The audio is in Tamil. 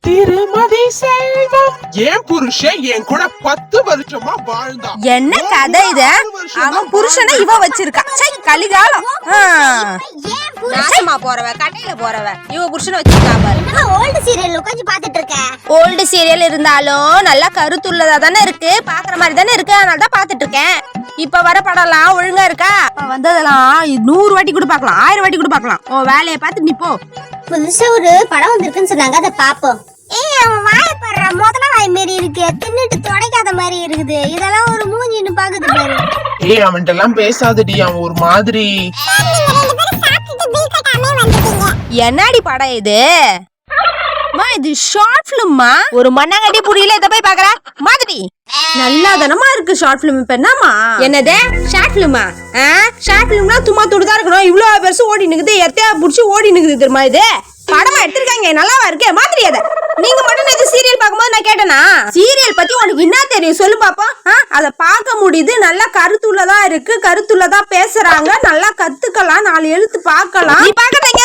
திருமதி செல்வம் என் புருஷன் என் கூட 10 வருஷமா வாழ்ந்தான். என்ன கதை இது? அவன் புருஷனை இவ வச்சிருக்கா. சை கலிகாலம். நாசமா போறவ கடையில போறவ இவ புருஷனை வச்சிருக்கா பாரு. ஓல்ட் சீரியல் உட்கார்ந்து பாத்துட்டு இருக்க. ஓல்டு சீரியல் இருந்தாலும் நல்லா கருத்துள்ளதா தானே இருக்கு, பாக்குற மாதிரி தானே இருக்கு, அதனால தான் பாத்துட்டு இருக்கேன். இப்ப வர படம்லாம் ஒழுங்கா இருக்கா? வந்ததெல்லாம் 100 வாட்டி கூட பாக்கலாம், 1000 வாட்டி கூட பாக்கலாம். உன் வேலையை பார்த்து நீ போ. புதுசா ஒரு படம் வந்திருக்குன்னு சொன்னாங்க, அதை பாப்போம். ஏய் அவன் வாய பாடுற முதல்ல வாய் மாரி இருக்கு, தின்னுட்டு துடைக்காத மாதிரி இருக்குது. இதெல்லாம் ஒரு மூஞ்சின்னு பாக்குது பாரு. ஏய் அவன்கிட்ட எல்லாம் பேசாதடி, அவன் ஒரு மாதிரி. என்னடி படம் இது? இது ஷார்ட் பிலிம்மா. ஒரு மண்ணாங்கட்டி புரியல, இத போய் பாக்குற மாதிரி நல்லா தானமா இருக்கு ஷார்ட் பிலிம். இப்ப என்னமா என்னது ஷார்ட் பிலிமா? ஷார்ட் பிலிம்னா சும்மா துடுதா இருக்கணும். இவ்வளவு பெருசு ஓடி நிக்குது, எத்தையா புடிச்சு ஓடி நிக்குது தெரியுமா? இது படமா எடுத்திருக்காங்க, நல்லாவா இருக்கே மாதிரி. அத நீங்க மட்டும் நேத்து சீரியல் பார்க்கும்போது நான் கேட்டேனா, சீரியல் பத்தி உனக்கு என்ன தெரியும் சொல்லு பாப்போம். அத பார்க்க முடியுது, நல்லா கருத்துள்ளதா இருக்கு, கருத்துள்ளதா பேசுறாங்க, நல்லா கத்துக்கலாம், 4 எழுத்து பார்க்கலாம். நீ பாக்கறீங்க